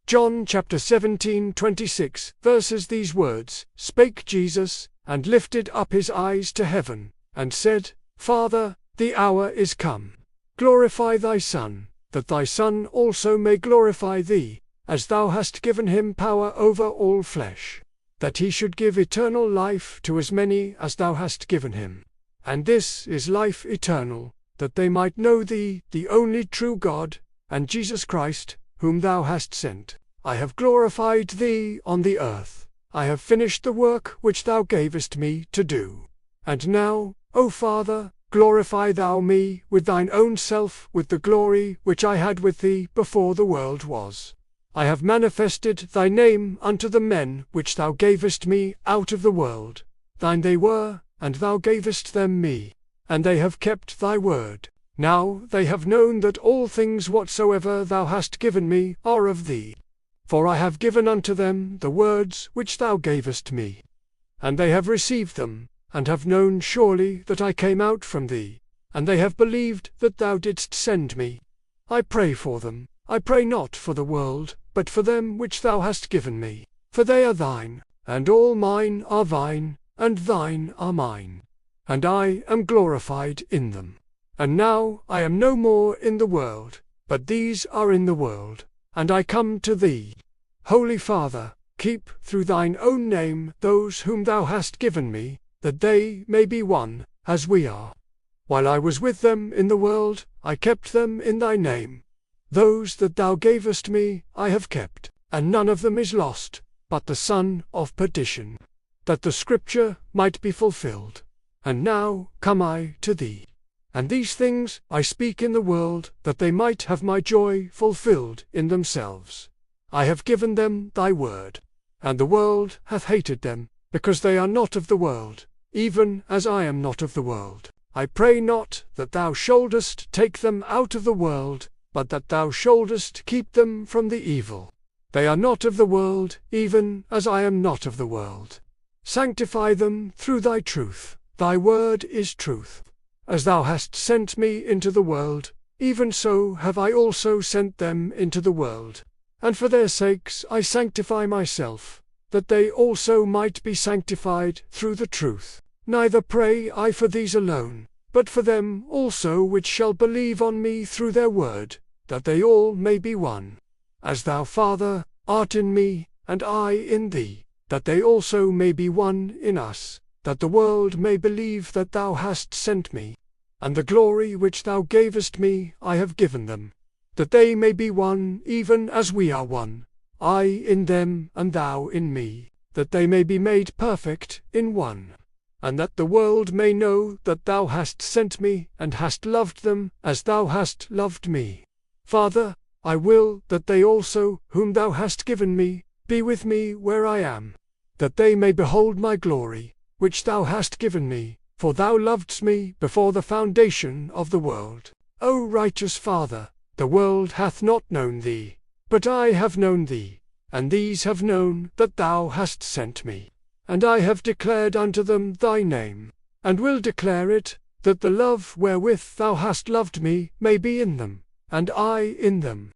John chapter 17:26 verses these words, spake Jesus, and lifted up his eyes to heaven, and said, Father, the hour is come. Glorify thy Son, that thy Son also may glorify thee, as thou hast given him power over all flesh, that he should give eternal life to as many as thou hast given him. And this is life eternal, that they might know thee, the only true God, and Jesus Christ, whom thou hast sent. I have glorified thee on the earth. I have finished the work which thou gavest me to do. And now, O Father, glorify thou me with thine own self with the glory which I had with thee before the world was. I have manifested thy name unto the men which thou gavest me out of the world. Thine they were, and thou gavest them me, and they have kept thy word. Now they have known that all things whatsoever thou hast given me are of thee. For I have given unto them the words which thou gavest me. And they have received them, and have known surely that I came out from thee, and they have believed that thou didst send me. I pray for them. I pray not for the world, but for them which thou hast given me. For they are thine, and all mine are thine, and thine are mine. And I am glorified in them. And now I am no more in the world, but these are in the world, and I come to thee. Holy Father, keep through thine own name those whom thou hast given me, that they may be one, as we are. While I was with them in the world, I kept them in thy name. Those that thou gavest me I have kept, and none of them is lost, but the son of perdition, that the scripture might be fulfilled. And now come I to thee. And these things I speak in the world, that they might have my joy fulfilled in themselves. I have given them thy word, and the world hath hated them, because they are not of the world, even as I am not of the world. I pray not that thou shouldest take them out of the world, but that thou shouldest keep them from the evil. They are not of the world, even as I am not of the world. Sanctify them through thy truth. Thy word is truth. As thou hast sent me into the world, even so have I also sent them into the world. And for their sakes I sanctify myself, that they also might be sanctified through the truth. Neither pray I for these alone, but for them also which shall believe on me through their word, that they all may be one. As thou, Father, art in me, and I in thee, that they also may be one in us, that the world may believe that thou hast sent me. And the glory which thou gavest me I have given them, that they may be one even as we are one, I in them and thou in me, that they may be made perfect in one. And that the world may know that thou hast sent me, and hast loved them as thou hast loved me. Father, I will that they also, whom thou hast given me, be with me where I am, that they may behold my glory, which thou hast given me, for thou lovedst me before the foundation of the world. O righteous Father, the world hath not known thee, but I have known thee, and these have known that thou hast sent me. And I have declared unto them thy name, and will declare it, that the love wherewith thou hast loved me may be in them, and I in them.